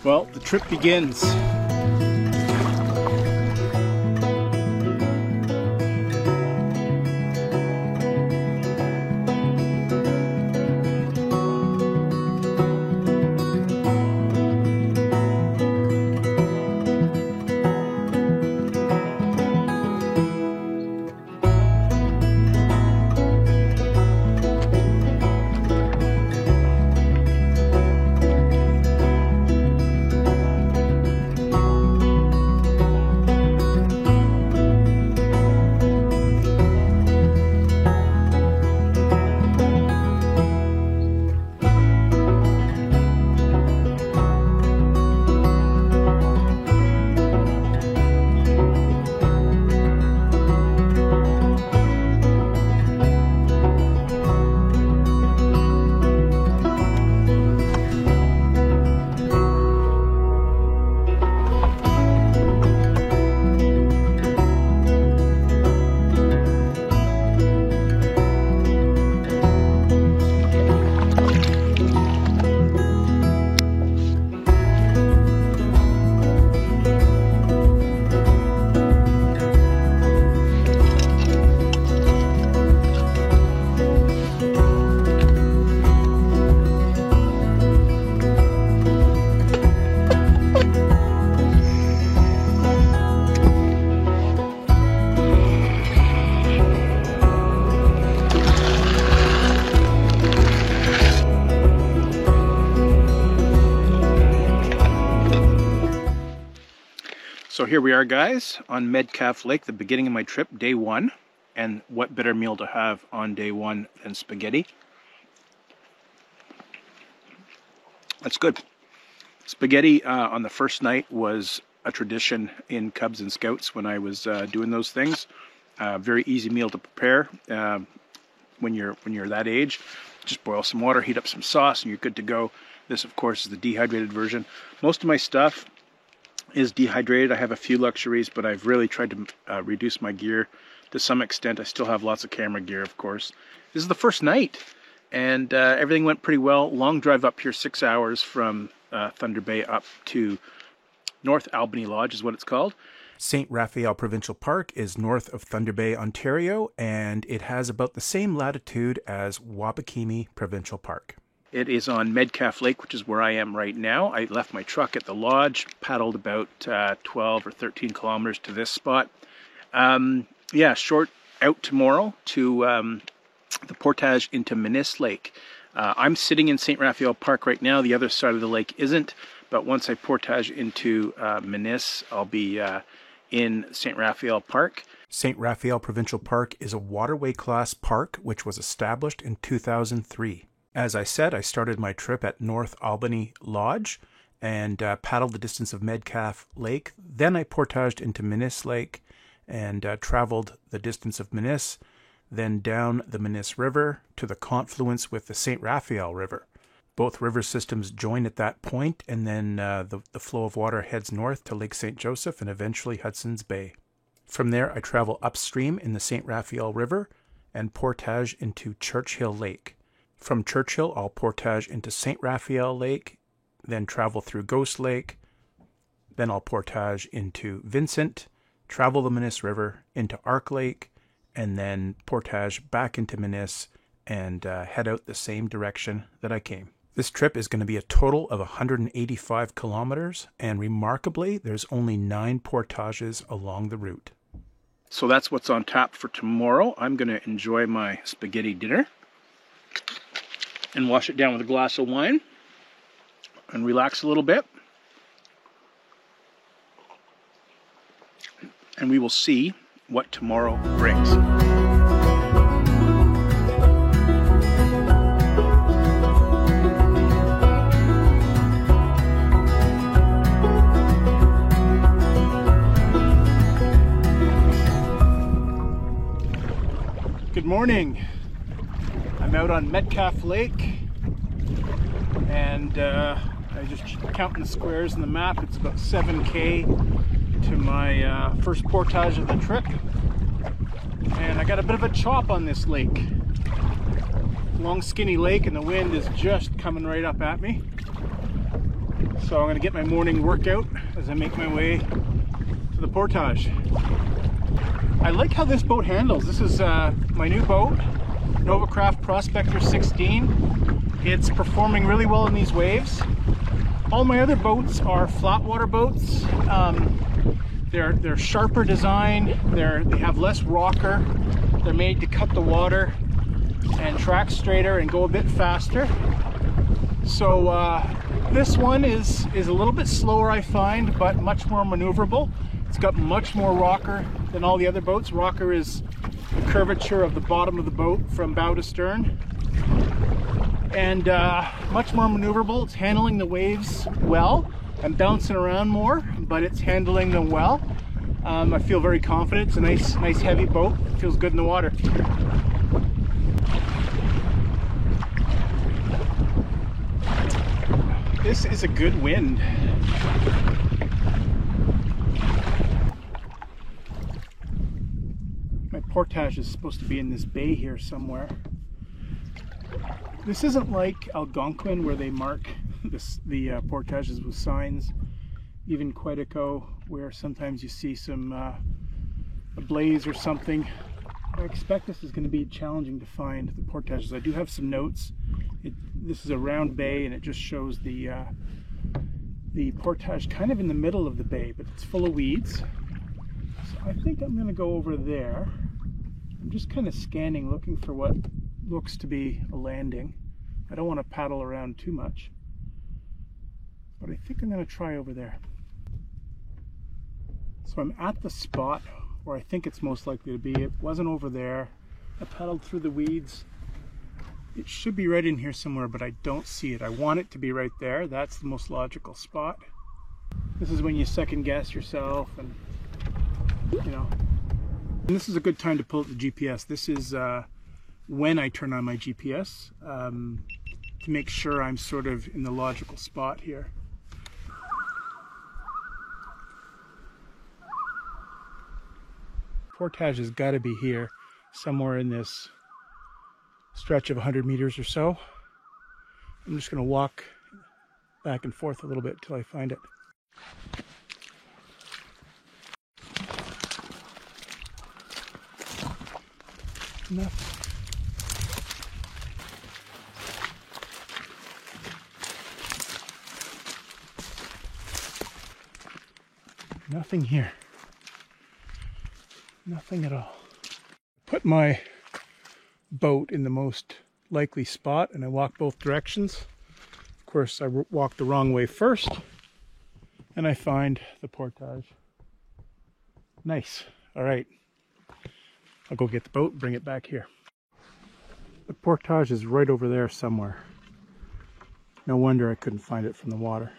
Well, the trip begins. So here we are, guys, on Metcalfe Lake, the beginning of my trip, day one. And what better meal to have on day one than spaghetti? That's good. Spaghetti on the first night was a tradition in Cubs and Scouts when I was doing those things. Very easy meal to prepare when you're that age. Just boil some water, heat up some sauce, and you're good to go. This, of course, is the dehydrated version. Most of my stuff is dehydrated. I have a few luxuries, but I've really tried to reduce my gear to some extent. I still have lots of camera gear, of course. This is the first night, and everything went pretty well. Long drive up here, 6 hours from Thunder Bay up to North Albany Lodge is what it's called. St. Raphael Provincial Park is north of Thunder Bay, Ontario, and it has about the same latitude as Wabakimi Provincial Park. It is on Metcalfe Lake, which is where I am right now. I left my truck at the lodge, paddled about 12 or 13 kilometers to this spot. Yeah, short out tomorrow to the portage into Minis Lake. I'm sitting in St. Raphael Park right now. The other side of the lake isn't, but once I portage into Minis, I'll be in St. Raphael Park. St. Raphael Provincial Park is a waterway class park which was established in 2003. As I said, I started my trip at North Albany Lodge and paddled the distance of Metcalfe Lake. Then I portaged into Minis Lake and traveled the distance of Minis, then down the Minis River to the confluence with the St. Raphael River. Both river systems join at that point, and then the flow of water heads north to Lake St. Joseph and eventually Hudson's Bay. From there, I travel upstream in the St. Raphael River and portage into Churchill Lake. From Churchill, I'll portage into St. Raphael Lake, then travel through Ghost Lake, then I'll portage into Vincent, travel the Minis River into Arc Lake, and then portage back into Minis and head out the same direction that I came. This trip is going to be a total of 185 kilometers, and remarkably, there's only 9 portages along the route. So that's what's on tap for tomorrow. I'm going to enjoy my spaghetti dinner and wash it down with a glass of wine and relax a little bit. And we will see what tomorrow brings. Good morning. I'm out on Metcalfe Lake, and I just counting the squares in the map. It's about 7K to my first portage of the trip, and I got a bit of a chop on this lake. Long skinny lake, and the wind is just coming right up at me. So I'm going to get my morning workout as I make my way to the portage. I like how this boat handles. This is my new boat, Novacraft Prospector 16. It's performing really well in these waves. All my other boats are flat water boats. They're sharper design. They have less rocker. They're made to cut the water and track straighter and go a bit faster. So this one is a little bit slower, I find, but much more maneuverable. It's got much more rocker than all the other boats. Rocker is the curvature of the bottom of the boat from bow to stern. And much more maneuverable. It's handling the waves well. I'm bouncing around more, but it's handling them well. I feel very confident. It's a nice heavy boat. It feels good in the water. This is a good wind. My portage is supposed to be in this bay here somewhere. This isn't like Algonquin where they mark the portages with signs. Even Quetico, where sometimes you see some a blaze or something. I expect this is going to be challenging to find the portages. I do have some notes. This is a round bay and it just shows the portage kind of in the middle of the bay, but it's full of weeds. So I think I'm going to go over there. I'm just kind of scanning, looking for what looks to be a landing. I don't want to paddle around too much, but I think I'm going to try over there. So I'm at the spot where I think it's most likely to be. It wasn't over there. I paddled through the weeds. It should be right in here somewhere, but I don't see it. I want it to be right there. That's the most logical spot. This is when you second guess yourself and, you know. And this is a good time to pull up the GPS. This is when I turn on my GPS to make sure I'm sort of in the logical spot here. Portage has got to be here somewhere in this stretch of 100 meters or so. I'm just going to walk back and forth a little bit till I find it. Nothing here. Nothing at all. Put my boat in the most likely spot and I walk both directions. Of course, I walk the wrong way first and I find the portage. Nice. All right. I'll go get the boat and bring it back here. The portage is right over there somewhere. No wonder I couldn't find it from the water.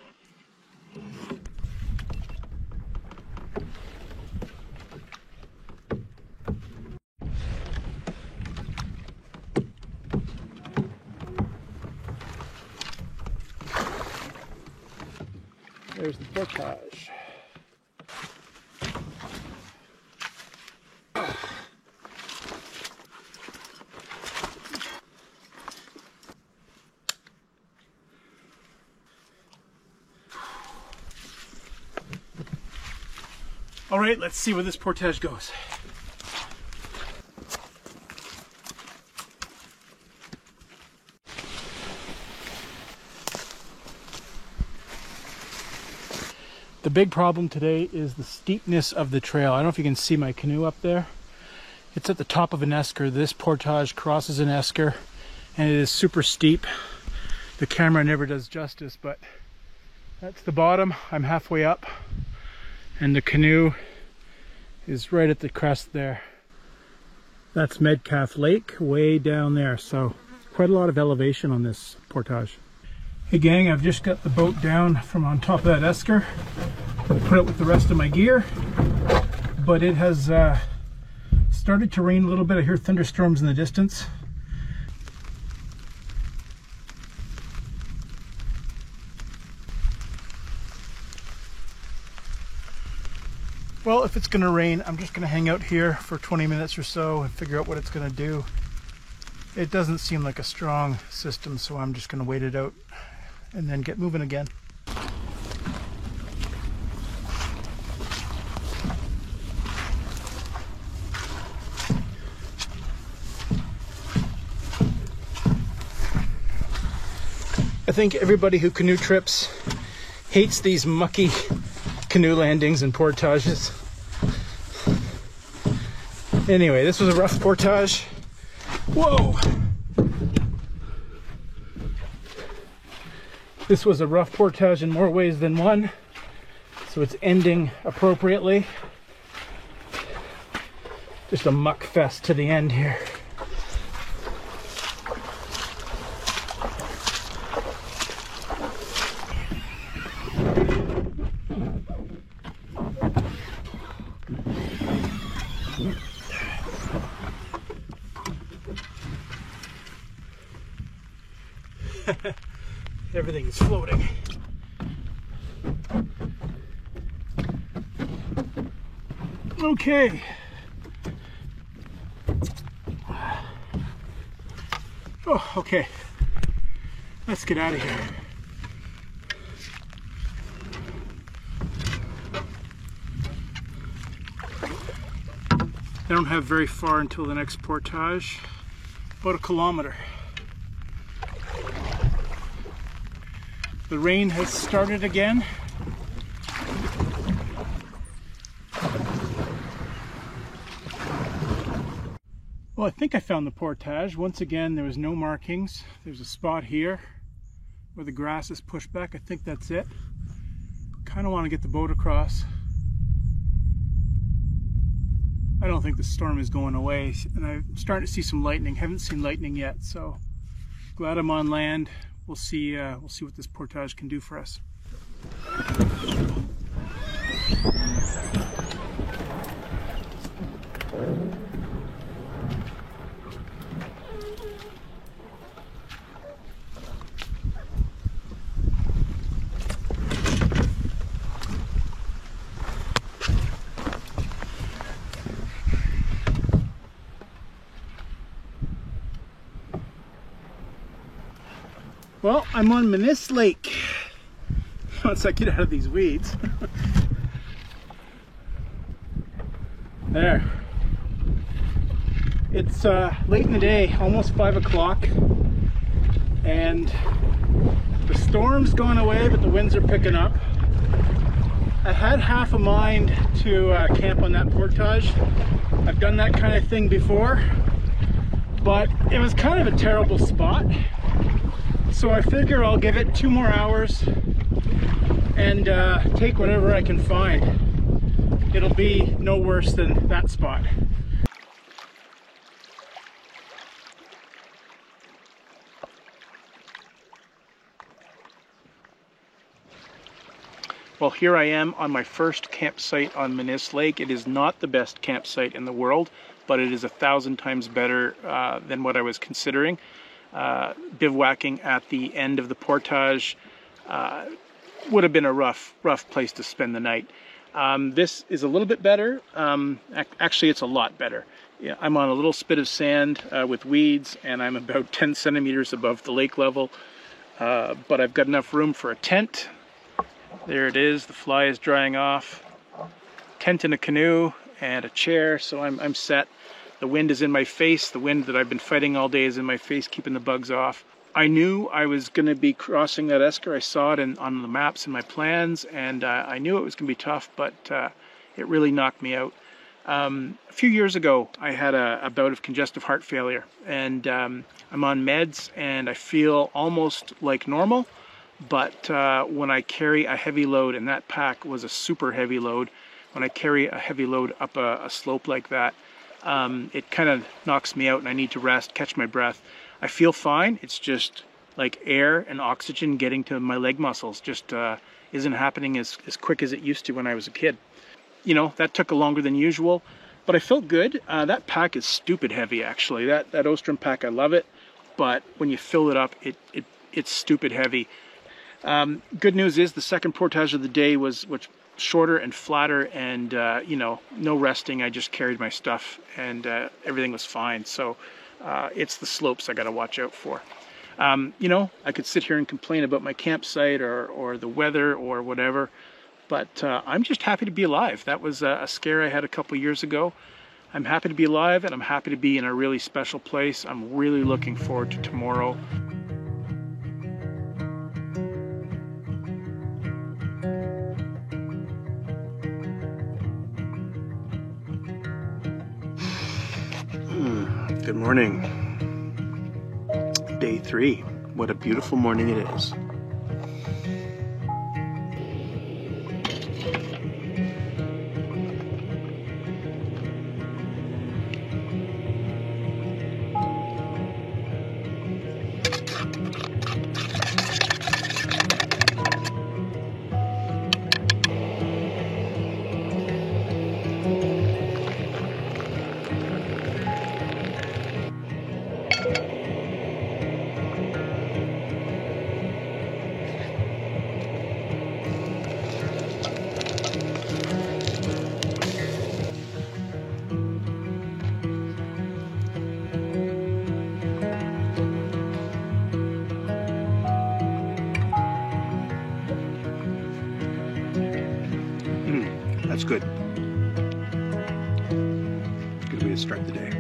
There's the portage. All right, let's see where this portage goes. The big problem today is the steepness of the trail. I don't know if you can see my canoe up there. It's at the top of an esker. This portage crosses an esker and it is super steep. The camera never does justice, but that's the bottom. I'm halfway up and the canoe is right at the crest there. That's Metcalf Lake way down there, so quite a lot of elevation on this portage. Hey gang, I've just got the boat down from on top of that esker. I put it with the rest of my gear, but it has started to rain a little bit. I hear thunderstorms in the distance. Well, if it's going to rain, I'm just going to hang out here for 20 minutes or so and figure out what it's going to do. It doesn't seem like a strong system, so I'm just going to wait it out and then get moving again. I think everybody who canoe trips hates these mucky canoe landings and portages. Anyway, this was a rough portage. Whoa! This was a rough portage in more ways than one, so it's ending appropriately. Just a muck fest to the end here. Everything is floating. Okay. Oh, okay. Let's get out of here. I don't have very far until the next portage. About 1 kilometer. The rain has started again. Well, I think I found the portage. Once again, there was no markings. There's a spot here where the grass is pushed back. I think that's it. Kind of want to get the boat across. I don't think the storm is going away, and I'm starting to see some lightning. Haven't seen lightning yet, so glad I'm on land. We'll see what this portage can do for us. Well, I'm on Minis Lake. Once I get out of these weeds. There. It's late in the day, almost 5 o'clock, and the storm's gone away, but the winds are picking up. I had half a mind to camp on that portage. I've done that kind of thing before, but it was kind of a terrible spot. So I figure I'll give it 2 more hours and take whatever I can find. It'll be no worse than that spot. Well, here I am on my first campsite on Minis Lake. It is not the best campsite in the world, but it is 1,000 times better than what I was considering. Bivouacking at the end of the portage would have been a rough place to spend the night. This is a little bit better. Actually, it's a lot better. Yeah, I'm on a little spit of sand with weeds, and I'm about 10 centimeters above the lake level. But I've got enough room for a tent. There it is. The fly is drying off. Tent and a canoe and a chair, so I'm set. The wind is in my face. The wind that I've been fighting all day is in my face, keeping the bugs off. I knew I was going to be crossing that esker. I saw it on the maps and my plans, and I knew it was going to be tough, but it really knocked me out. A few years ago, I had a bout of congestive heart failure, and I'm on meds, and I feel almost like normal, but when I carry a heavy load, and that pack was a super heavy load, when I carry a heavy load up a slope like that, it kind of knocks me out and I need to rest, catch my breath. I feel fine. It's just like air and oxygen getting to my leg muscles just isn't happening as quick as it used to when I was a kid. You know, that took longer than usual, but I felt good. That pack is stupid heavy, actually. That Ostrom pack, I love it, but when you fill it up, it's stupid heavy. Good news is the second portage of the day was shorter and flatter, and you know, no resting. I just carried my stuff and everything was fine. So it's the slopes I got to watch out for. You know, I could sit here and complain about my campsite or the weather or whatever, but I'm just happy to be alive. That was a scare I had a couple years ago. I'm happy to be alive, and I'm happy to be in a really special place. I'm really looking forward to tomorrow. Good morning. Day 3. What a beautiful morning it is. That's good. Good way to start the day.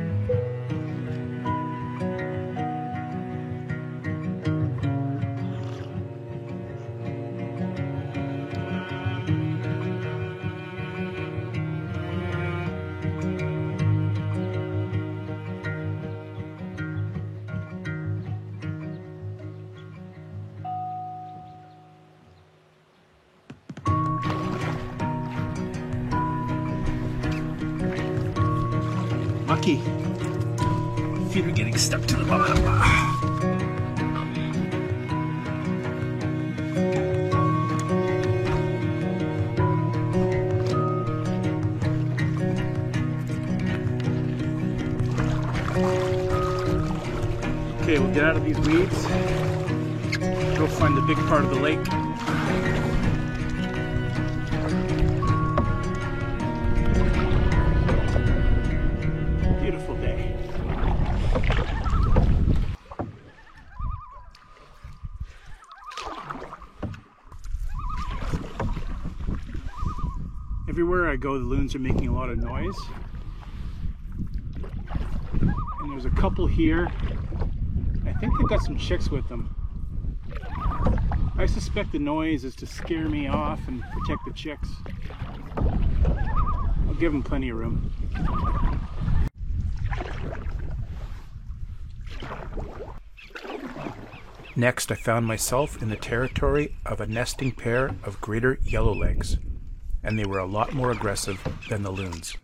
Lucky. Feet are getting stuck to the bottom. Okay, we'll get out of these weeds. Go find the big part of the lake. Beautiful day. Everywhere I go, the loons are making a lot of noise. And there's a couple here. I think they've got some chicks with them. I suspect the noise is to scare me off and protect the chicks. I'll give them plenty of room. Next, I found myself in the territory of a nesting pair of greater yellowlegs, and they were a lot more aggressive than the loons.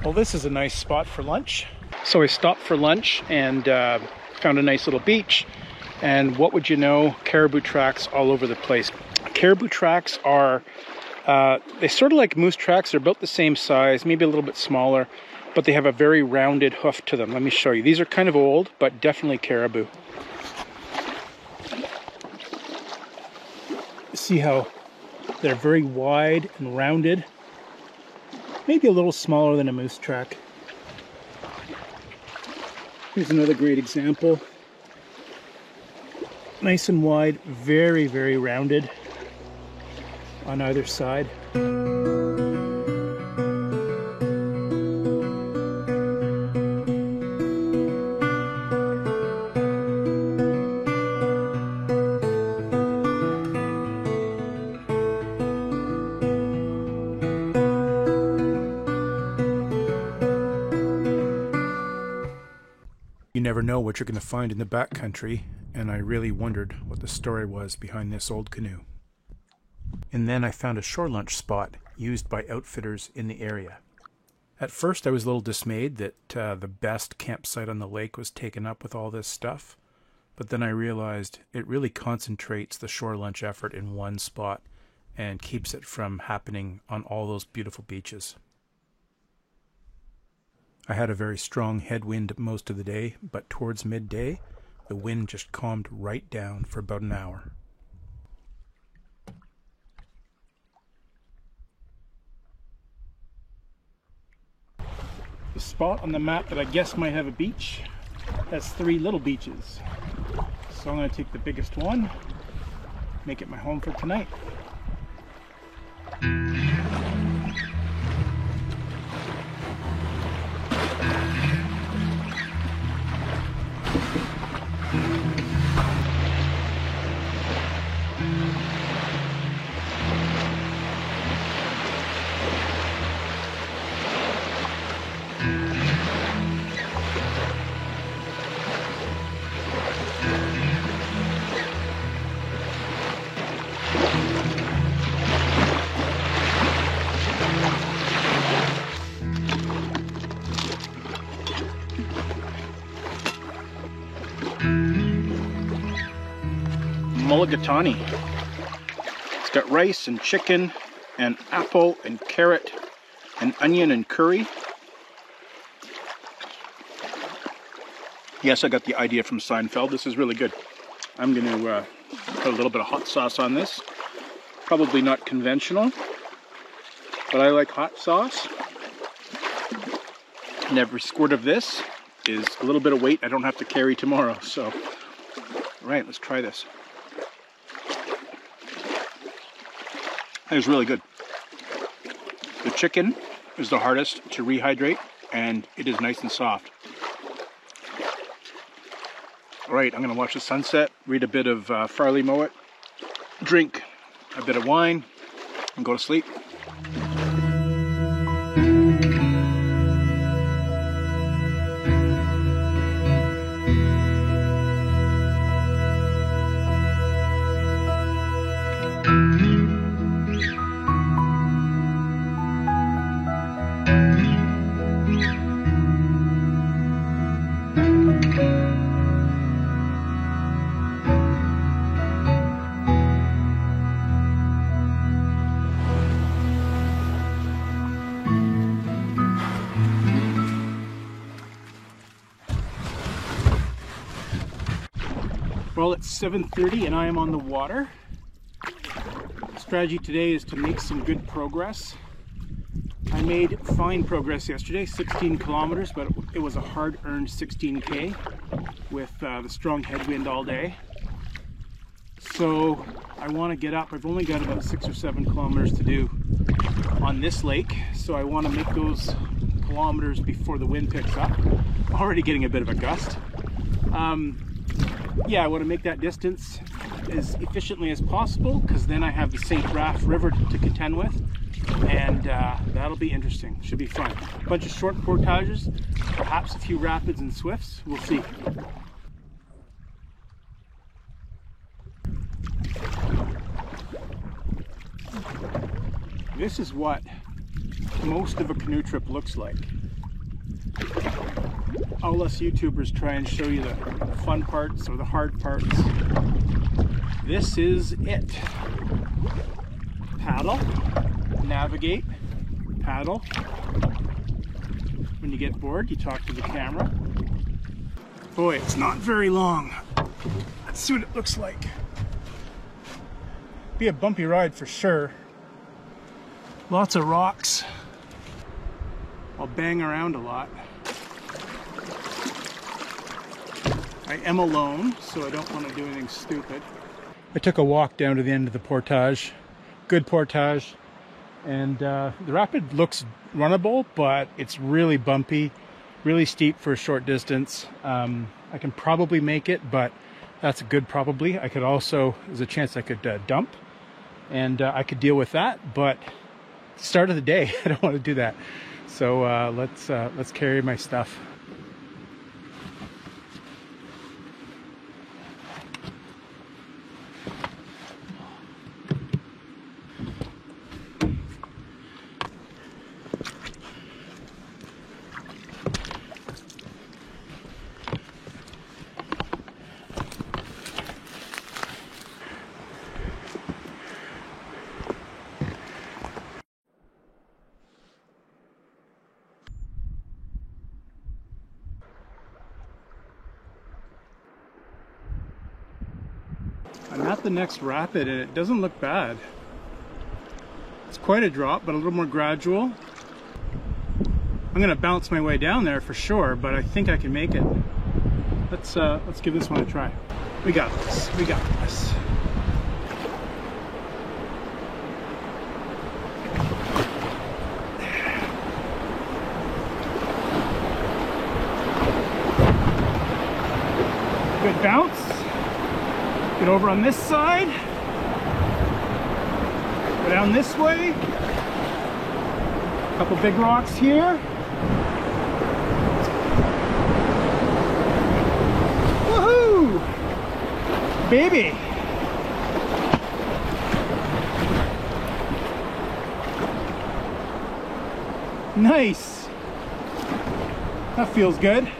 Well, this is a nice spot for lunch. So I stopped for lunch and found a nice little beach. And what would you know, caribou tracks all over the place. Caribou tracks are, they're sort of like moose tracks. They're about the same size, maybe a little bit smaller, but they have a very rounded hoof to them. Let me show you. These are kind of old, but definitely caribou. See how they're very wide and rounded. Maybe a little smaller than a moose track. Here's another great example. Nice and wide, very, very rounded on either side. You never know what you're going to find in the backcountry, and I really wondered what the story was behind this old canoe. And then I found a shore lunch spot used by outfitters in the area. At first I was a little dismayed that the best campsite on the lake was taken up with all this stuff, but then I realized it really concentrates the shore lunch effort in one spot and keeps it from happening on all those beautiful beaches. I had a very strong headwind most of the day, but towards midday, the wind just calmed right down for about an hour. The spot on the map that I guess might have a beach has 3 little beaches. So I'm going to take the biggest one, make it my home for tonight. Mulligatawny. It's got rice and chicken and apple and carrot and onion and curry. Yes, I got the idea from Seinfeld. This is really good. I'm going to put a little bit of hot sauce on this. Probably not conventional, but I like hot sauce. And every squirt of this is a little bit of weight I don't have to carry tomorrow. So, all right, let's try this. It was really good. The chicken is the hardest to rehydrate, and it is nice and soft. All right, I'm gonna watch the sunset, read a bit of Farley Mowat, drink a bit of wine, and go to sleep. Well, it's 7:30 and I am on the water. Strategy today is to make some good progress. I made fine progress yesterday, 16 kilometers, but it was a hard-earned 16K with the strong headwind all day. So I want to get up. I've only got about 6 or 7 kilometers to do on this lake, so I want to make those kilometers before the wind picks up. I'm already getting a bit of a gust. Yeah, I want to make that distance as efficiently as possible, because then I have the St. Raph River to contend with, and that'll be interesting. Should be fun. A bunch of short portages, perhaps a few rapids and swifts. We'll see. This is what most of a canoe trip looks like. All us YouTubers try and show you the fun parts or the hard parts. This is it. Paddle, navigate, paddle. When you get bored, you talk to the camera. Boy, it's not very long. Let's see what it looks like. Be a bumpy ride for sure. Lots of rocks. I'll bang around a lot. I am alone, so I don't want to do anything stupid. I took a walk down to the end of the portage. Good portage. And the rapid looks runnable, but it's really bumpy, really steep for a short distance. I can probably make it, but that's a good probably. I could also, there's a chance I could dump, and I could deal with that, but start of the day, I don't want to do that. So let's carry my stuff. I'm at the next rapid and it doesn't look bad. It's quite a drop, but a little more gradual. I'm gonna bounce my way down there for sure, but I think I can make it. Let's give this one a try. We got this. We got this. Good bounce. Get over on this side. Go down this way. Couple big rocks here. Woohoo! Baby! Nice! That feels good.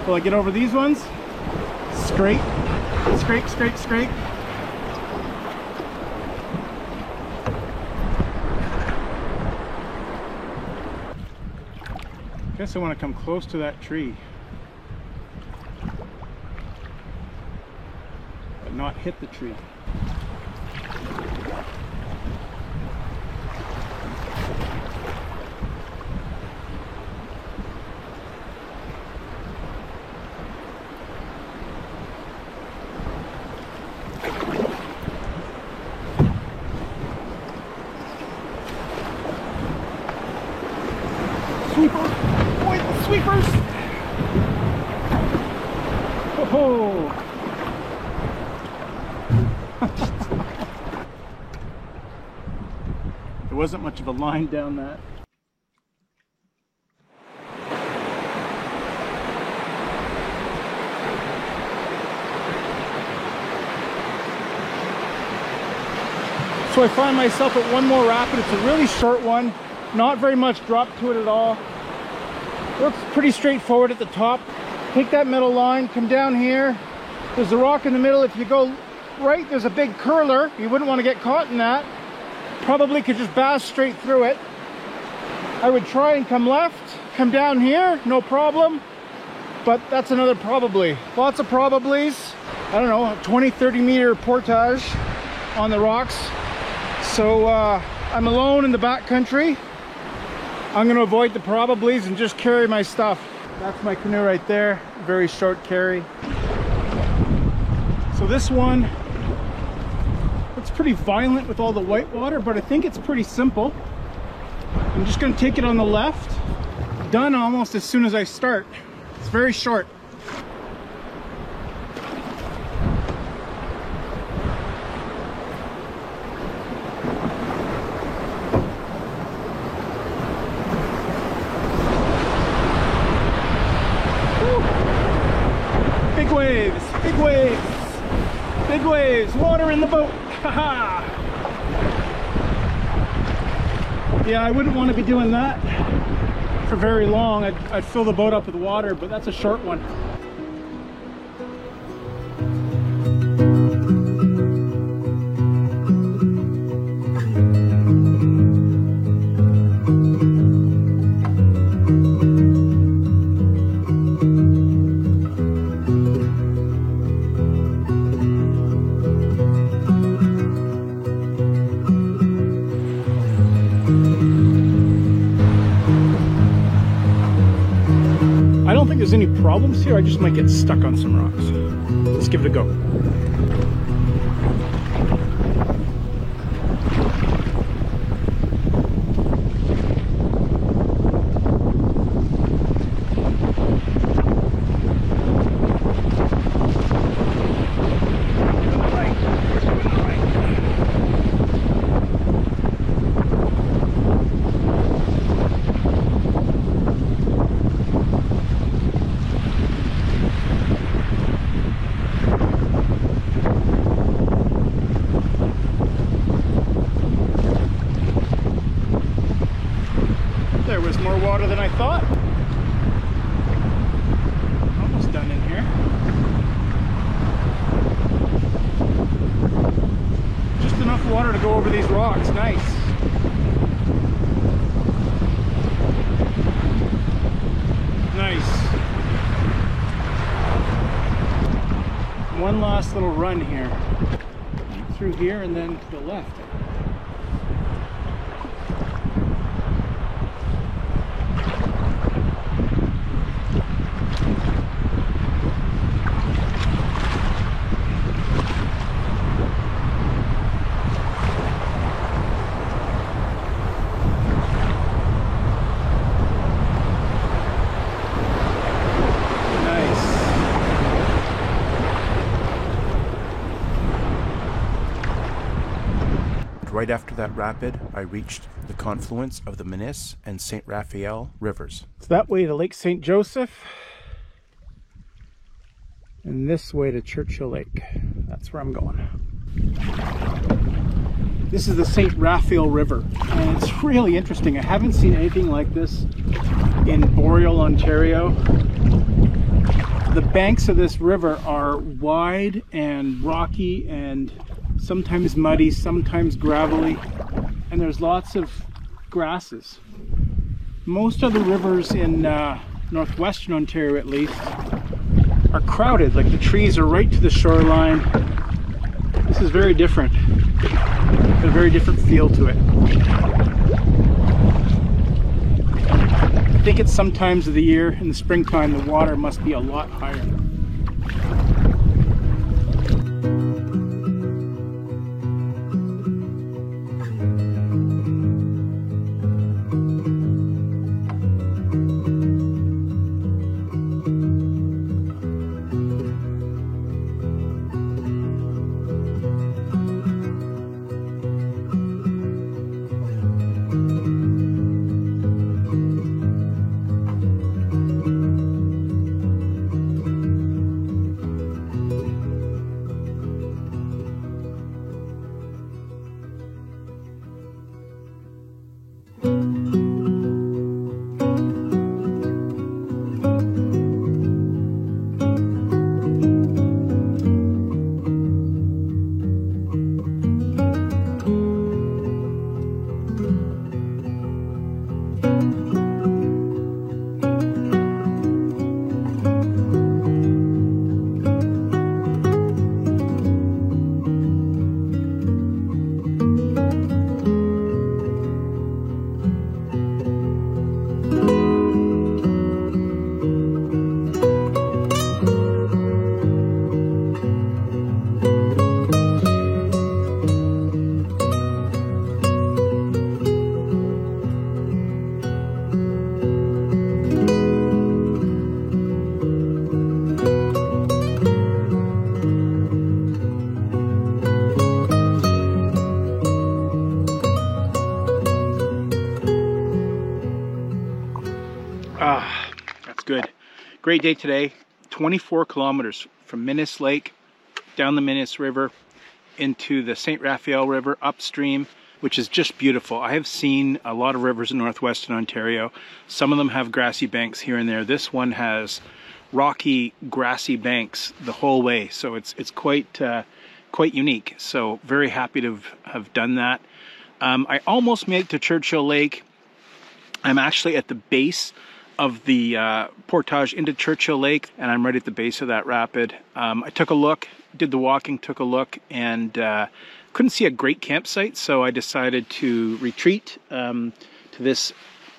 Will I get over these ones? Scrape, scrape, scrape, scrape. Guess I want to come close to that tree, but not hit the tree. Sweeper! Boy, the sweepers! Oh! There wasn't much of a line down that. So I find myself at one more rapid. It's a really short one. Not very much drop to it at all. Looks pretty straightforward at the top. Take that middle line, come down here. There's a rock in the middle. If you go right, there's a big curler. You wouldn't want to get caught in that. Probably could just bass straight through it. I would try and come left, come down here, no problem. But that's another probably. Lots of probablys. I don't know, 20-30 meter portage on the rocks. So I'm alone in the backcountry. I'm going to avoid the probablys and just carry my stuff. That's my canoe right there. Very short carry. So this one, it's pretty violent with all the white water, but I think it's pretty simple. I'm just going to take it on the left. Done almost as soon as I start. It's very short. Big waves, big waves, big waves, water in the boat. Haha. Yeah, I wouldn't want to be doing that for very long. I'd fill the boat up with water, but that's a short one. I don't think there's any problems here. I just might get stuck on some rocks. Let's give it a go. There was more water than I thought. Almost done in here. Just enough water to go over these rocks. Nice. Nice. One last little run here. Through here and then to the left. right after that rapid, I reached the confluence of the Minis and St. Raphael rivers. It's that way to Lake St. Joseph, and this way to Churchill Lake. That's where I'm going. This is the St. Raphael River, and it's really interesting. I haven't seen anything like this in Boreal, Ontario. The banks of this river are wide and rocky and sometimes muddy, sometimes gravelly, and there's lots of grasses. Most of the rivers in northwestern Ontario, at least, are crowded. Like, the trees are right to the shoreline. This is very different. A very different feel to it. I think it's some times of the year in the springtime the water must be a lot higher. That's good. Great day today. 24 kilometers from Minis Lake, down the Minis River, into the St. Raphael River upstream, which is just beautiful. I have seen a lot of rivers in northwestern Ontario. Some of them have grassy banks here and there. This one has rocky, grassy banks the whole way, so it's quite unique. So very happy to have done that. I almost made it to Churchill Lake. I'm actually at the base of the portage into Churchill Lake, and I'm right at the base of that rapid. I took a look, did the walking, took a look, and couldn't see a great campsite, so I decided to retreat to this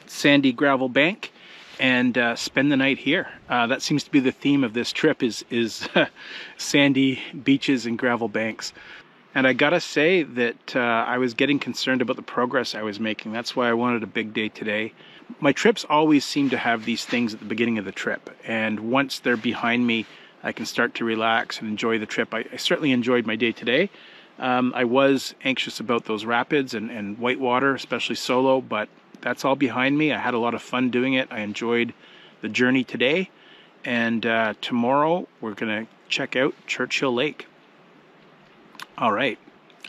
sandy gravel bank and spend the night here. That seems to be the theme of this trip, is sandy beaches and gravel banks. And I gotta say that I was getting concerned about the progress I was making. That's why I wanted a big day today. My trips always seem to have these things at the beginning of the trip, and once they're behind me, I can start to relax and enjoy the trip. I certainly enjoyed my day today. I was anxious about those rapids and whitewater, especially solo, but that's all behind me. I had a lot of fun doing it. I enjoyed the journey today, and tomorrow we're gonna check out Churchill Lake. All right,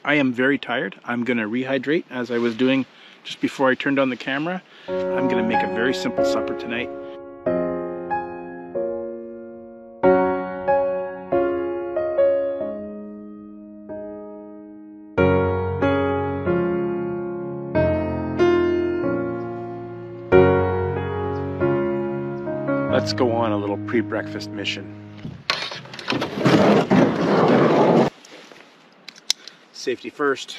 I am very tired. I'm gonna rehydrate as I was doing just before I turned on the camera. I'm gonna make a very simple supper tonight. Let's go on a little pre-breakfast mission. Safety first.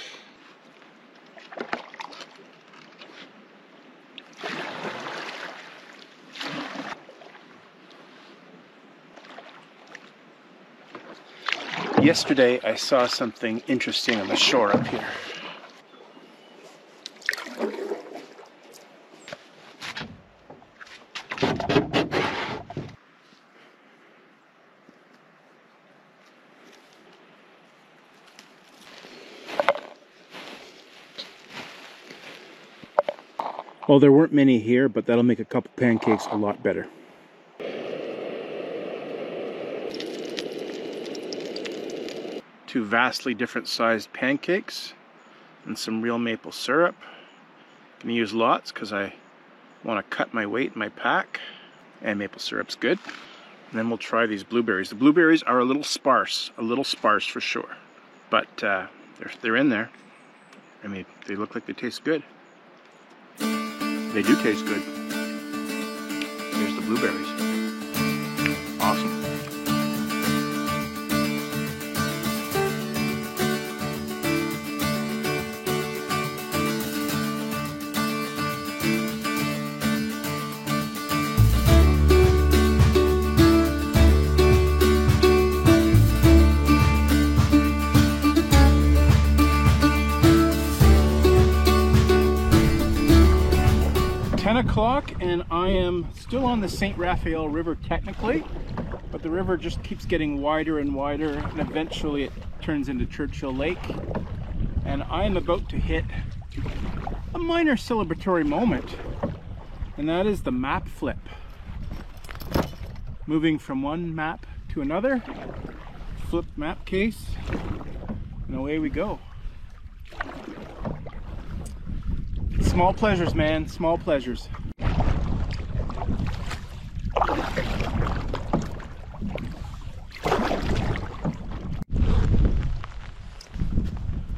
Yesterday I saw something interesting on the shore up here. Well, there weren't many here, but that'll make a couple pancakes a lot better. Two vastly different sized pancakes and some real maple syrup. I'm gonna use lots because I want to cut my weight in my pack, and maple syrup's good. And then we'll try these blueberries. The blueberries are a little sparse for sure, but they're in there. I mean, they look like they taste good. They do taste good. Here's the blueberries. Awesome. O'clock, and I am still on the St. Raphael River technically, but the river just keeps getting wider and wider, and eventually it turns into Churchill Lake. And I am about to hit a minor celebratory moment, and that is the map flip. Moving from one map to another, flip map case, and away we go. Small pleasures, man, small pleasures.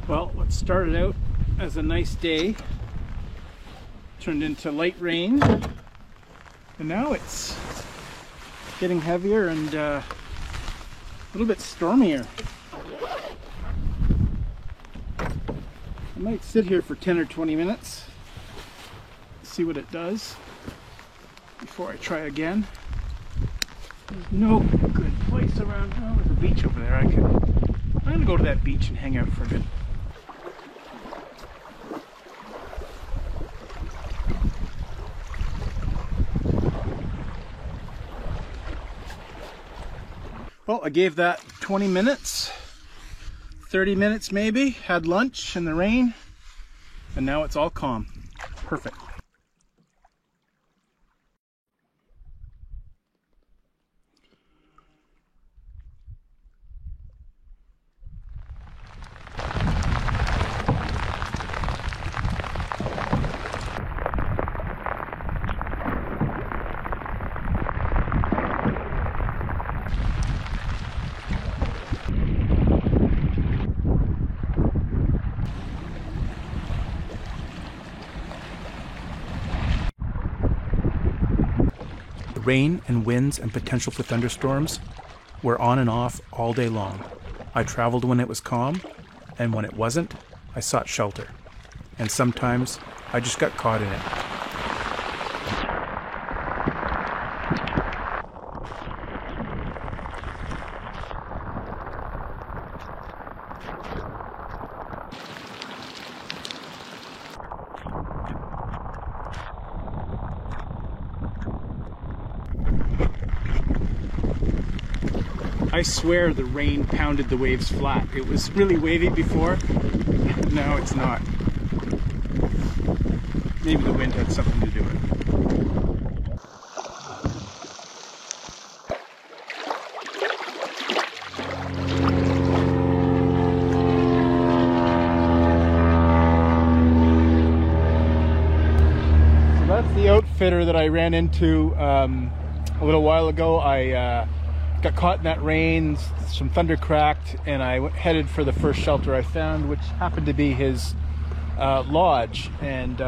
Well, what started out as a nice day turned into light rain, and now it's getting heavier and a little bit stormier. I might sit here for 10 or 20 minutes, see what it does before I try again. There's no good place around. Oh, there's a beach over there. I'm gonna go to that beach and hang out for a bit. Well, I gave that 20 minutes, 30 minutes maybe, had lunch in the rain, and now it's all calm. Perfect. Rain and winds and potential for thunderstorms were on and off all day long. I traveled when it was calm, and when it wasn't, I sought shelter. And sometimes I just got caught in it. I swear the rain pounded the waves flat. It was really wavy before, now it's not. Maybe the wind had something to do with it. So that's the outfitter that I ran into a little while ago. I got caught in that rain, some thunder cracked, and I headed for the first shelter I found, which happened to be his lodge. And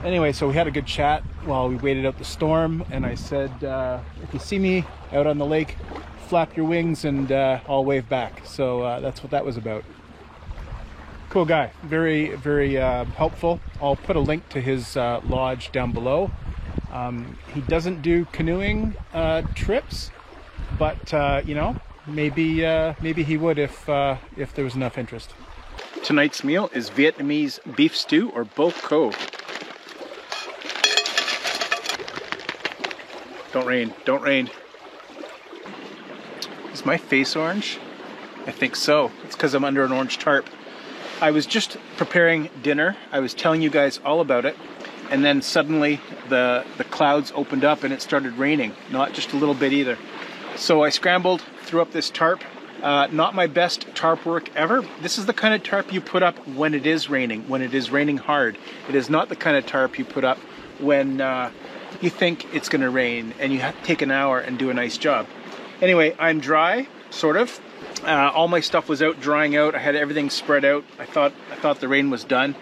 anyway, so we had a good chat while we waited out the storm, and I said, if you see me out on the lake, flap your wings and I'll wave back. So that's what that was about. Cool guy, very, very helpful. I'll put a link to his lodge down below. He doesn't do canoeing trips, but you know, maybe he would if there was enough interest. Tonight's meal is Vietnamese beef stew, or bo co. Don't rain, don't rain. Is my face orange? I think so. It's because I'm under an orange tarp. I was just preparing dinner. I was telling you guys all about it. and then suddenly the clouds opened up and it started raining, not just a little bit either. So I scrambled, threw up this tarp. Not my best tarp work ever. This is the kind of tarp you put up when it is raining hard. It is not the kind of tarp you put up when you think it's going to rain and you have to take an hour and do a nice job. Anyway, I'm dry, sort of. All my stuff was out, drying out. I had everything spread out. I thought the rain was done,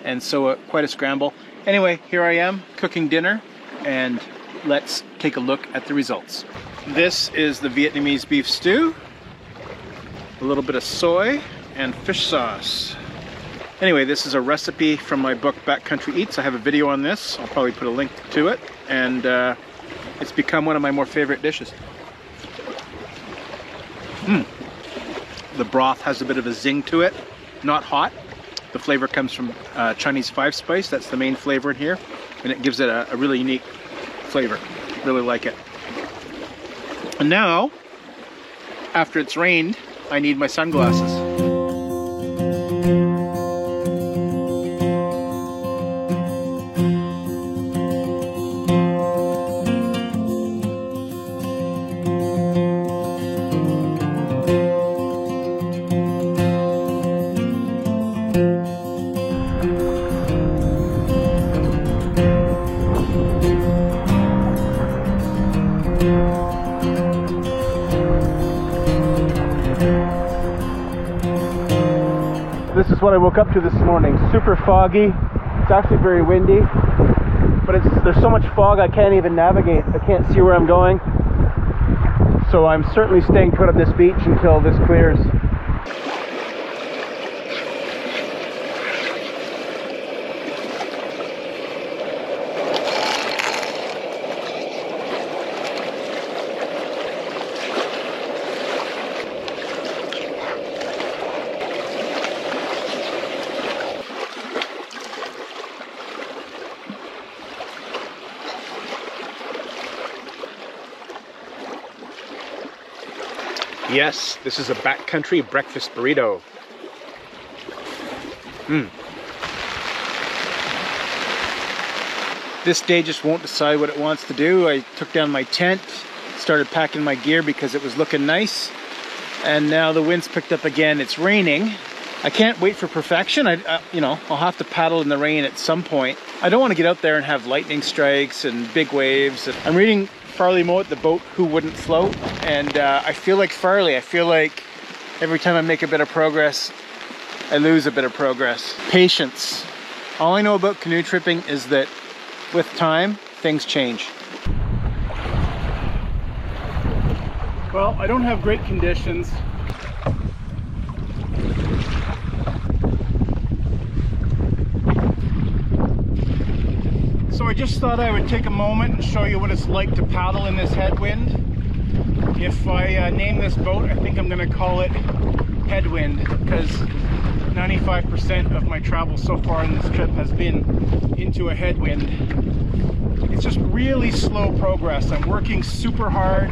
and so quite a scramble. Anyway, here I am cooking dinner, and let's take a look at the results. This is the Vietnamese beef stew. A little bit of soy and fish sauce. Anyway, this is a recipe from my book Backcountry Eats. I have a video on this. I'll probably put a link to it, and it's become one of my more favorite dishes. The broth has a bit of a zing to it, not hot. The flavor comes from Chinese 5-spice. That's the main flavor in here, and it gives it a really unique flavor. Really like it. And now, after it's rained, I need my sunglasses. This is what I woke up to this morning. Super foggy. It's actually very windy, but there's so much fog I can't even navigate. I can't see where I'm going. So I'm certainly staying put on this beach until this clears. Yes, this is a backcountry breakfast burrito. This day just won't decide what it wants to do. I took down my tent, started packing my gear because it was looking nice, and now the wind's picked up again. It's raining. I can't wait for perfection. I'll have to paddle in the rain at some point. I don't want to get out there and have lightning strikes and big waves. I'm reading Farley Mowat, the boat who wouldn't float, and I feel like Farley. I feel like every time I make a bit of progress, I lose a bit of progress. Patience. All I know about canoe tripping is that with time, things change. Well, I don't have great conditions. So I just thought I would take a moment and show you what it's like to paddle in this headwind. If I name this boat, I think I'm going to call it Headwind, because 95% of my travel so far in this trip has been into a headwind. It's just really slow progress. I'm working super hard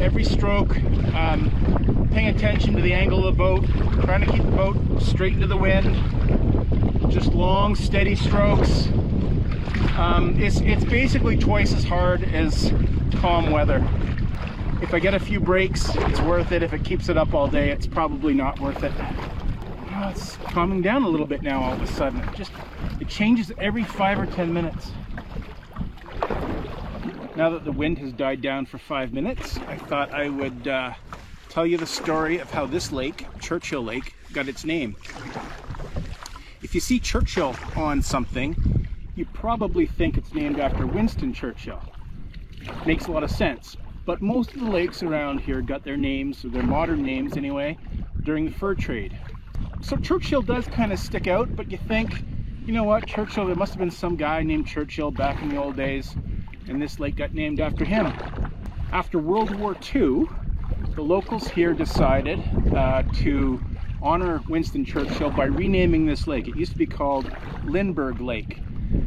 every stroke, paying attention to the angle of the boat, trying to keep the boat straight into the wind. Just long, steady strokes. It's basically twice as hard as calm weather. If I get a few breaks, it's worth it. If it keeps it up all day, it's probably not worth it. Oh, it's calming down a little bit now all of a sudden. It changes every 5 or 10 minutes. Now that the wind has died down for 5 minutes, I thought I would tell you the story of how this lake, Churchill Lake, got its name. If you see Churchill on something, you probably think it's named after Winston Churchill. Makes a lot of sense. But most of the lakes around here got their names, or their modern names anyway, during the fur trade. So Churchill does kind of stick out, but you think, you know what, Churchill, there must have been some guy named Churchill back in the old days, and this lake got named after him. After World War II, the locals here decided to honor Winston Churchill by renaming this lake. It used to be called Lindbergh Lake,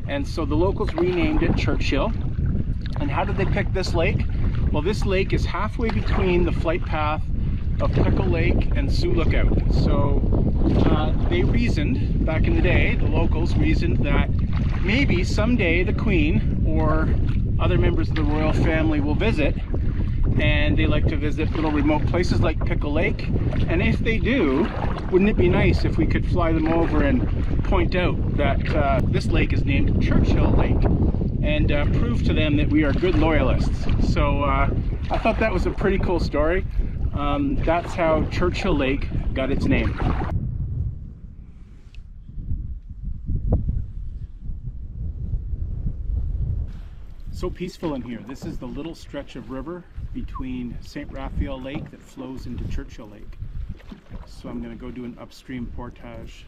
and so the locals renamed it Churchill. And how did they pick this lake? Well, this lake is halfway between the flight path of Pickle Lake and Sioux Lookout. So they reasoned, back in the day, the locals reasoned that maybe someday the Queen or other members of the royal family will visit, and they like to visit little remote places like Pickle Lake. And if they do, wouldn't it be nice if we could fly them over and point out that this lake is named Churchill Lake, and prove to them that we are good loyalists. So I thought that was a pretty cool story. That's how Churchill Lake got its name. So peaceful in here. This is the little stretch of river between St. Raphael Lake that flows into Churchill Lake. So I'm going to go do an upstream portage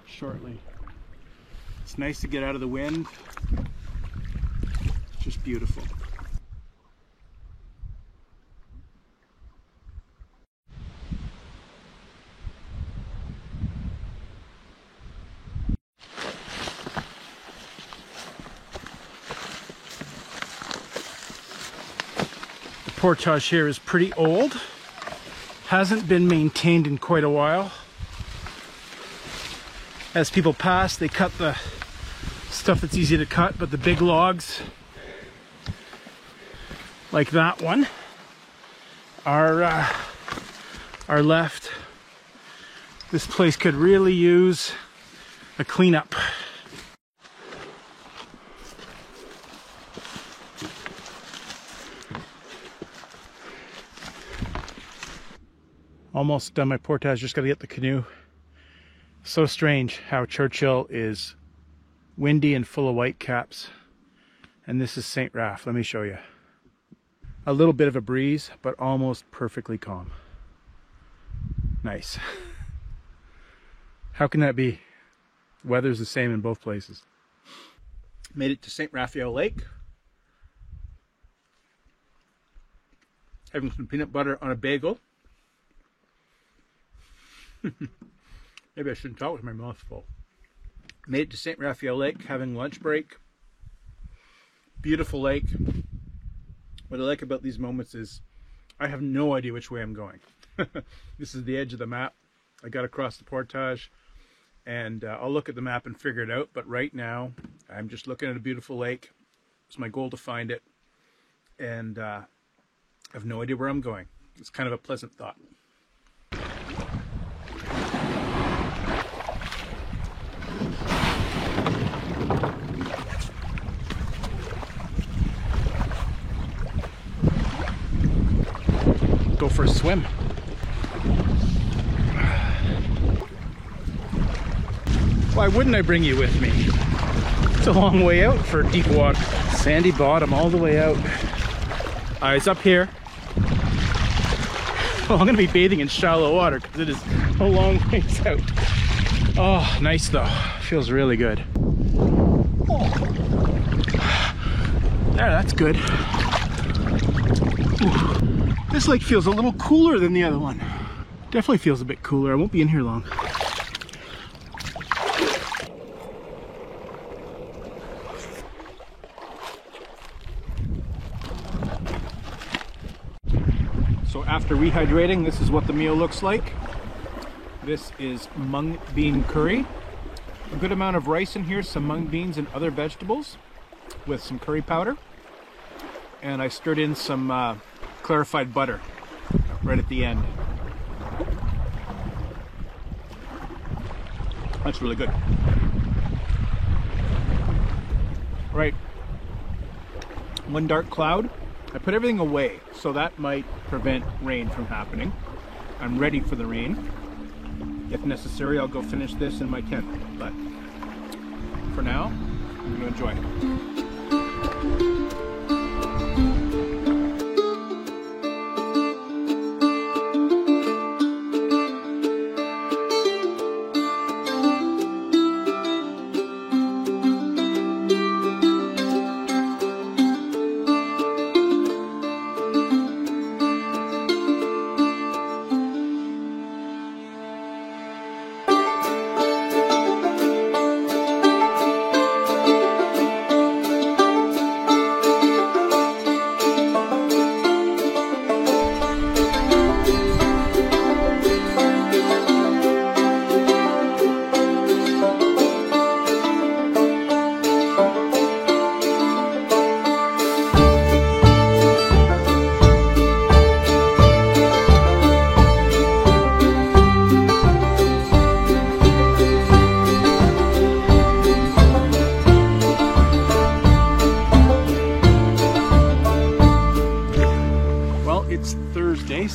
shortly. It's nice to get out of the wind. It's just beautiful. Portage here is pretty old, hasn't been maintained in quite a while. As people pass, they cut the stuff that's easy to cut, but the big logs, like that one, are left. This place could really use a cleanup. Almost done my portage, just gotta get the canoe. So strange how Churchill is windy and full of whitecaps. And this is St. Raph, let me show you. A little bit of a breeze, but almost perfectly calm. Nice. How can that be? Weather's the same in both places. Made it to St. Raphael Lake. Having some peanut butter on a bagel. Maybe I shouldn't talk with my mouth full. Made it to St. Raphael Lake, having lunch break. Beautiful lake. What I like about these moments is I have no idea which way I'm going. This is the edge of the map. I got across the portage, and I'll look at the map and figure it out. But right now, I'm just looking at a beautiful lake. It's my goal to find it, and I have no idea where I'm going. It's kind of a pleasant thought. Go for a swim. Why wouldn't I bring you with me? It's a long way out for deep water. Sandy bottom all the way out. Eyes up here. Well, I'm gonna be bathing in shallow water because it is a long ways out. Oh, nice though. Feels really good. There, that's good. Ooh. This lake feels a little cooler than the other one. Definitely feels a bit cooler. I won't be in here long. So after rehydrating, this is what the meal looks like. This is mung bean curry. A good amount of rice in here, some mung beans and other vegetables with some curry powder. And I stirred in some clarified butter right at the end. That's really good. Right, one dark cloud. I put everything away, so that might prevent rain from happening. I'm ready for the rain. If necessary, I'll go finish this in my tent, but for now, I'm going to enjoy it.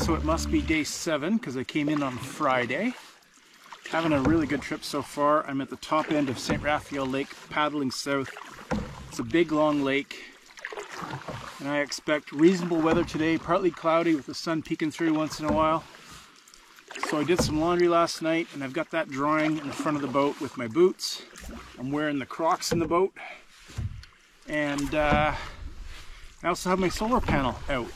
So it must be day 7 because I came in on Friday. Having a really good trip so far. I'm at the top end of St. Raphael Lake, paddling south. It's a big, long lake, and I expect reasonable weather today, partly cloudy with the sun peeking through once in a while. So I did some laundry last night, and I've got that drying in the front of the boat with my boots. I'm wearing the Crocs in the boat, and I also have my solar panel out,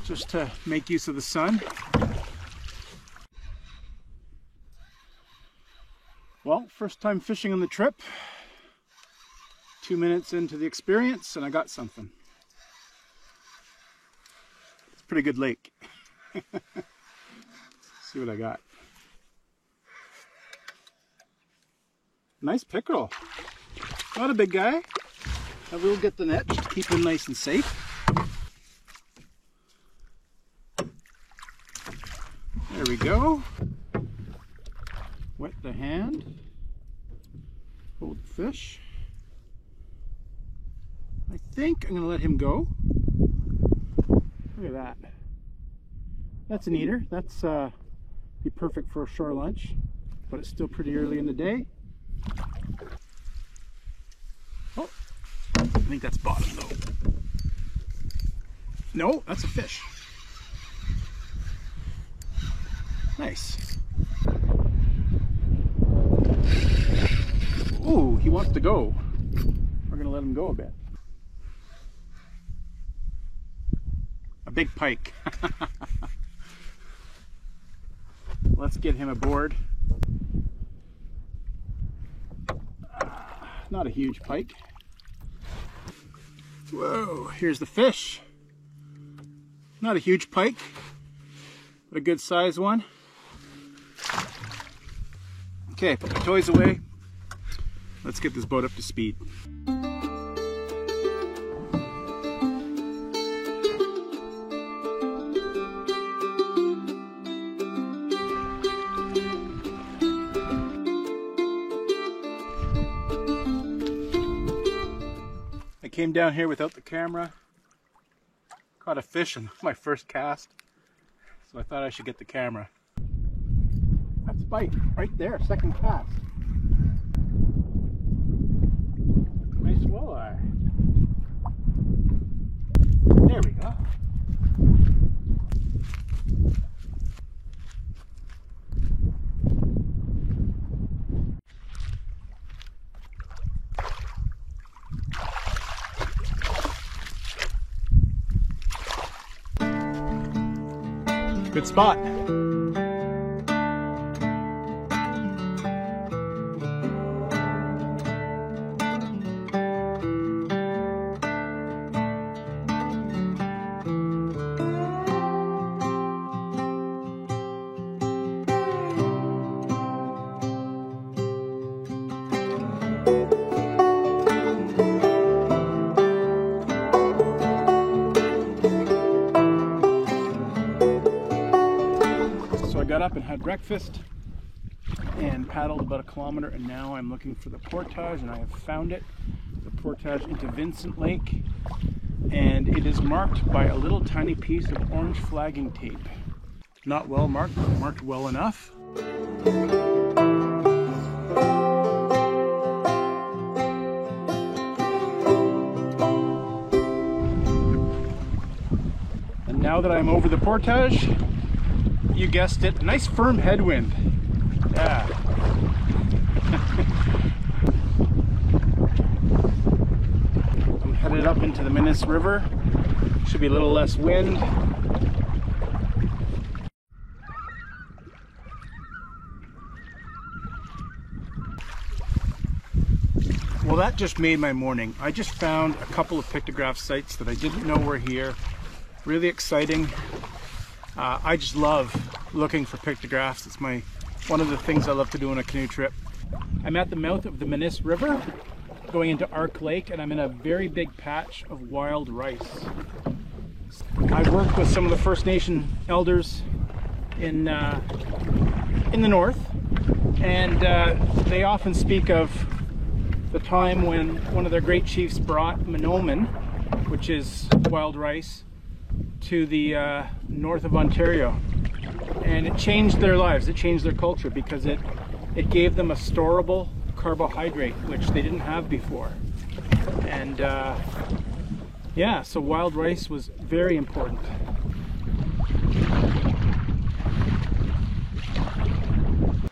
just to make use of the sun. Well, first time fishing on the trip. 2 minutes into the experience and I got something. It's a pretty good lake. See what I got. Nice pickerel. Not a big guy. I will get the net to keep him nice and safe. There we go. Wet the hand, hold the fish. I think I'm going to let him go. Look at that. That's an eater. That's be perfect for a shore lunch, but it's still pretty early in the day. Oh, I think that's bottom though. No, that's a fish. Nice. Ooh, he wants to go. We're gonna let him go a bit. A big pike. Let's get him aboard. Not a huge pike. Whoa, here's the fish. Not a huge pike, but a good size one. Okay, put the toys away. Let's get this boat up to speed. I came down here without the camera. Caught a fish in my first cast, so I thought I should get the camera. That's a bite right there, second cast. Nice walleye. There we go. Good spot. Got up and had breakfast and paddled about 1 kilometer, and now I'm looking for the portage, and I have found it. The portage into Vincent Lake, and it is marked by a little tiny piece of orange flagging tape. Not well marked, but marked well enough. And now that I'm over the portage, you guessed it, nice firm headwind. Yeah. I'm headed up into the Minas River. Should be a little less wind. Well, that just made my morning. I just found a couple of pictograph sites that I didn't know were here. Really exciting. I just love looking for pictographs. It's one of the things I love to do on a canoe trip. I'm at the mouth of the Minas River, going into Ark Lake, and I'm in a very big patch of wild rice. I've worked with some of the First Nation elders in the north, and they often speak of the time when one of their great chiefs brought manomen, which is wild rice, to the north of Ontario, and it changed their lives. It changed their culture because it gave them a storable carbohydrate, which they didn't have before. And yeah, so wild rice was very important.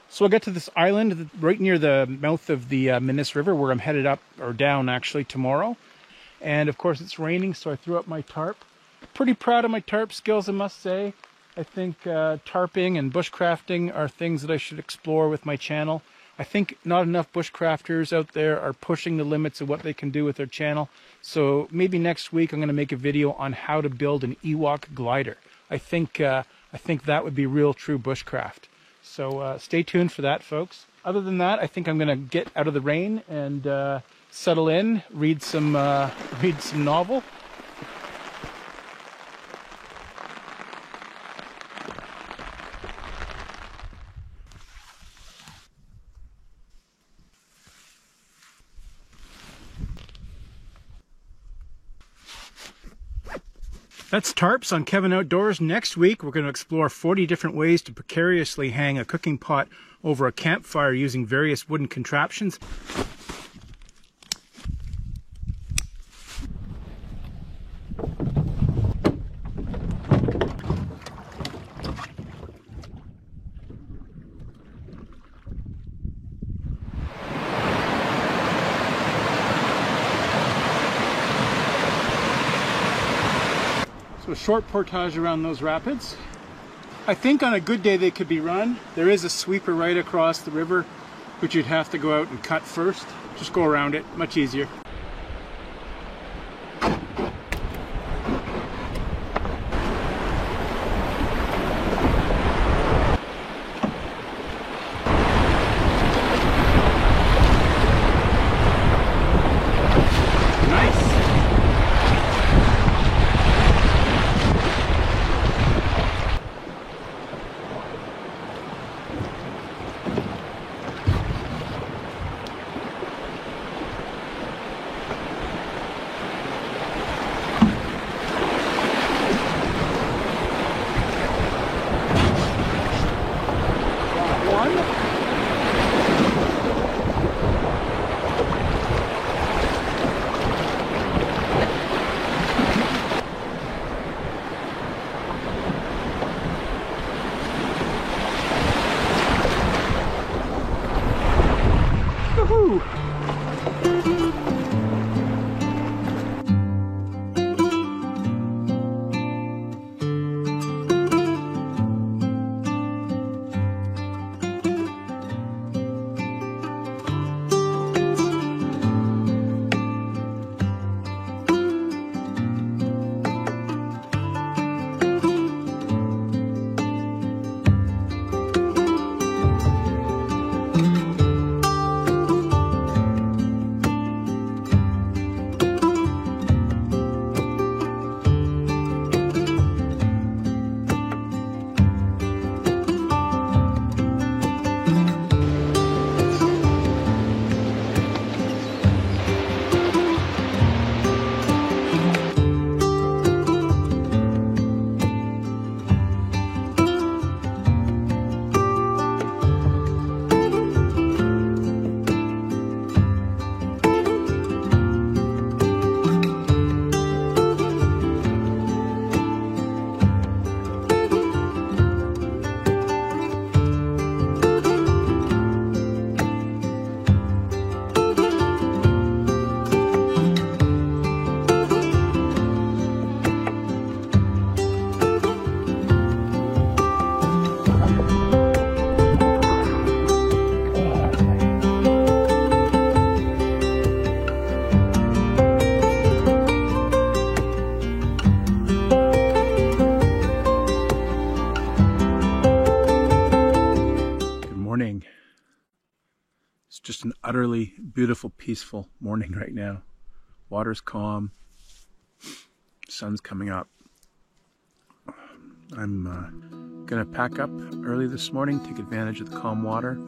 So I got to this island right near the mouth of the Minis River, where I'm headed up, or down actually, tomorrow. And of course it's raining, so I threw up my tarp. Pretty proud of my tarp skills, I must say. I think tarping and bushcrafting are things that I should explore with my channel. I think not enough bushcrafters out there are pushing the limits of what they can do with their channel. So maybe next week I'm going to make a video on how to build an Ewok glider. I think that would be real true bushcraft. So stay tuned for that, folks. Other than that, I think I'm going to get out of the rain and settle in, read some novel. That's tarps on Kevin Outdoors. Next week, we're going to explore 40 different ways to precariously hang a cooking pot over a campfire using various wooden contraptions. So a short portage around those rapids. I think on a good day they could be run. There is a sweeper right across the river, which you'd have to go out and cut first. Just go around it, much easier. It's just an utterly beautiful, peaceful morning right now. Water's calm. Sun's coming up. I'm gonna pack up early this morning, take advantage of the calm water.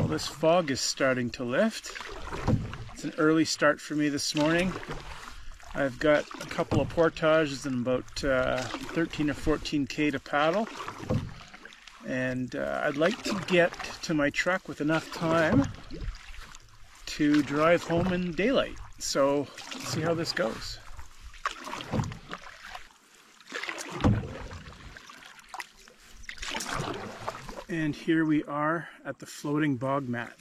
Well, this fog is starting to lift. It's an early start for me this morning. I've got a couple of portages and about 13 or 14K to paddle. And I'd like to get to my truck with enough time to drive home in daylight. So let's see how this goes. And here we are at the floating bog mat.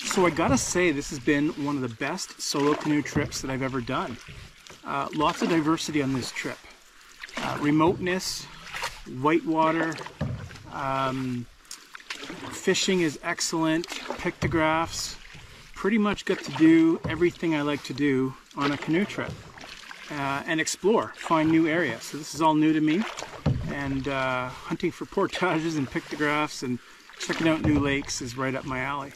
So I gotta say, this has been one of the best solo canoe trips that I've ever done. Lots of diversity on this trip. Remoteness, whitewater, fishing is excellent, pictographs. Pretty much got to do everything I like to do on a canoe trip. And explore, find new areas. So this is all new to me. And hunting for portages and pictographs and checking out new lakes is right up my alley.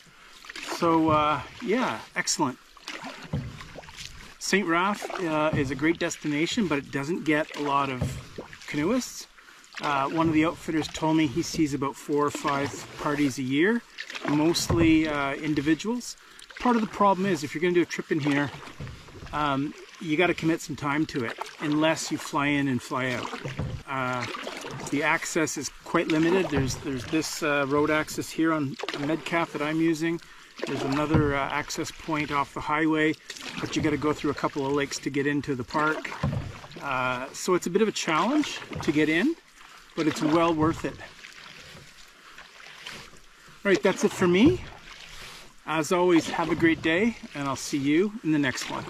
So yeah, excellent. St. Raph is a great destination, but it doesn't get a lot of canoeists. One of the outfitters told me he sees about 4 or 5 parties a year, mostly individuals. Part of the problem is if you're going to do a trip in here, you got to commit some time to it, unless you fly in and fly out. The access is quite limited. There's this road access here on Medcalf that I'm using. There's another access point off the highway, but you got to go through a couple of lakes to get into the park. So it's a bit of a challenge to get in, but it's well worth it. All right, that's it for me. As always, have a great day, and I'll see you in the next one.